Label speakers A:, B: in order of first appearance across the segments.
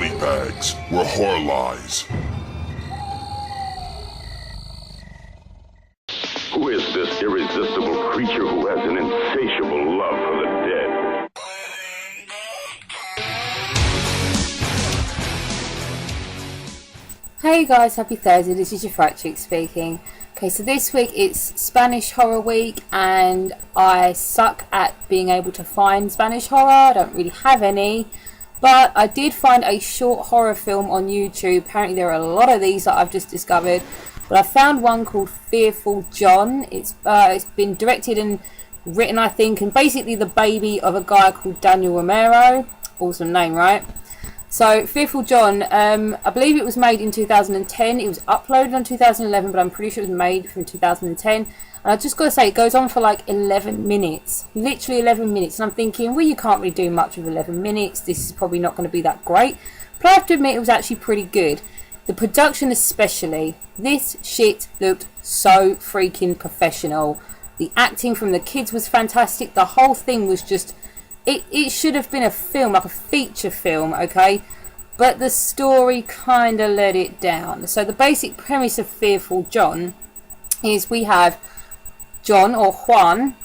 A: body bags were horror lies.
B: Who is this irresistible creature who has an insatiable love for the dead?
C: Hey guys, happy Thursday, this is your fright chick speaking. Okay, so this week it's Spanish Horror Week and I suck at being able to find Spanish horror. I don't really have any, but I did find a short horror film on YouTube. Apparently there are a lot of these that I've just discovered, but I found one called Fearful John. It's been directed and written, I think, and basically the baby of a guy called Daniel Romero. Awesome name, right? So, Fearful John, I believe it was made in 2010. It was uploaded in 2011, but I'm pretty sure it was made from 2010. And I just got to say, it goes on for like 11 minutes. Literally 11 minutes. And I'm thinking, well, you can't really do much with 11 minutes. This is probably not going to be that great. But I have to admit, it was actually pretty good. The production especially. This shit looked so freaking professional. The acting from the kids was fantastic. The whole thing was just... It should have been a film, like a feature film, okay? But the story kind of let it down. So the basic premise of Fearful John is we have John, or Juan,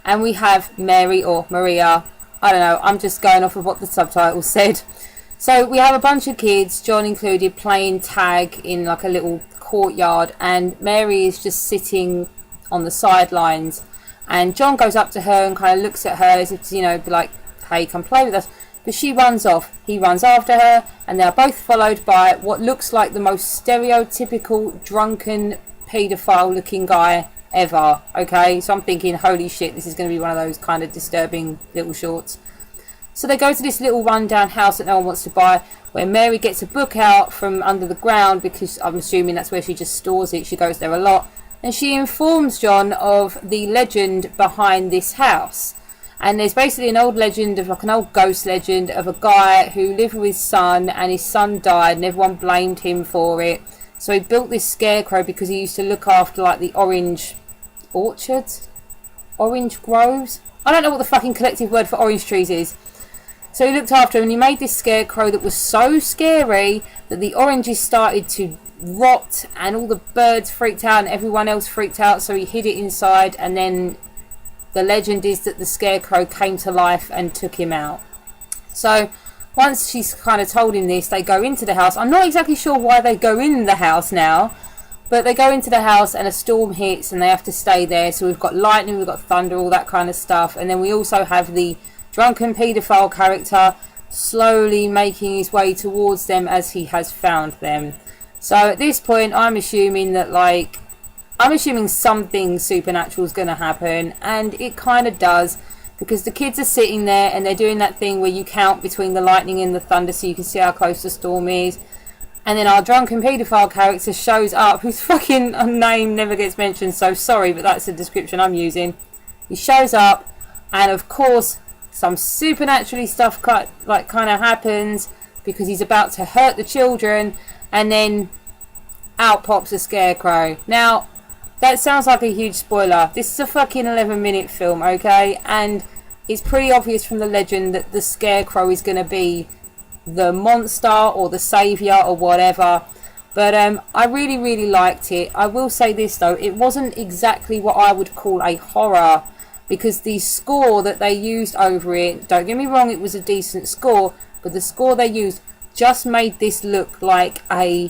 C: and we have Mary, or Maria. I don't know, I'm just going off of what the subtitle said. So we have a bunch of kids, John included, playing tag in like a little courtyard, and Mary is just sitting on the sidelines. And John goes up to her and kind of looks at her as if, you know, be like, hey, come play with us. But she runs off. He runs after her, and they're both followed by what looks like the most stereotypical drunken paedophile looking guy ever. Okay, so I'm thinking, holy shit, this is going to be one of those kind of disturbing little shorts. So they go to this little rundown house that no one wants to buy, where Mary gets a book out from under the ground, because I'm assuming that's where she just stores it. She goes there a lot. And she informs John of the legend behind this house. And there's basically an old legend of, like an old ghost legend of a guy who lived with his son, and his son died and everyone blamed him for it. So he built this scarecrow because he used to look after like the orange orchards? Orange groves? I don't know what the fucking collective word for orange trees is. So he looked after him and he made this scarecrow that was so scary that the oranges started to rot and all the birds freaked out and everyone else freaked out, so he hid it inside, and then the legend is that the scarecrow came to life and took him out. So once she's kind of told him this, they go into the house. I'm not exactly sure why they go in the house now, but they go into the house and a storm hits and they have to stay there. So we've got lightning, we've got thunder, all that kind of stuff, and then we also have the drunken paedophile character slowly making his way towards them as he has found them. So at this point, I'm assuming something supernatural is going to happen, and it kind of does, because the kids are sitting there and they're doing that thing where you count between the lightning and the thunder so you can see how close the storm is. And then our drunken paedophile character shows up, whose fucking name never gets mentioned, so sorry, but that's the description I'm using. He shows up, and of course, some supernaturally stuff kind of happens, because he's about to hurt the children. And then out pops a scarecrow. Now, that sounds like a huge spoiler. This is a fucking 11-minute film, okay? And it's pretty obvious from the legend that the scarecrow is going to be the monster or the saviour or whatever. But I really, really liked it. I will say this, though. It wasn't exactly what I would call a horror, because the score that they used over it, don't get me wrong, it was a decent score, but the score they used just made this look like an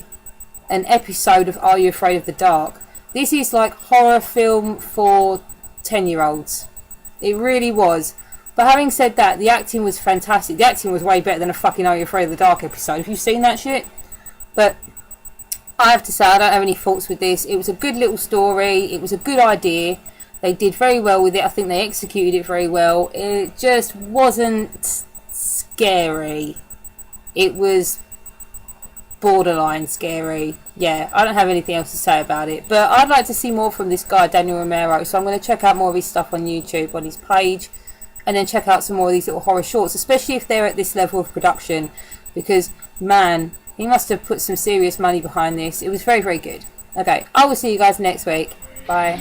C: episode of Are You Afraid of the Dark? This is like horror film for 10-year-olds. It really was. But having said that, the acting was fantastic. The acting was way better than a fucking Are You Afraid of the Dark episode. Have you seen that shit? But I have to say, I don't have any faults with this. It was a good little story. It was a good idea. They did very well with it. I think they executed it very well. It just wasn't scary. It was borderline scary. Yeah, I don't have anything else to say about it. But I'd like to see more from this guy, Daniel Romero. So I'm going to check out more of his stuff on YouTube, on his page. And then check out some more of these little horror shorts. Especially if they're at this level of production. Because, man, he must have put some serious money behind this. It was very, very good. Okay, I will see you guys next week. Bye.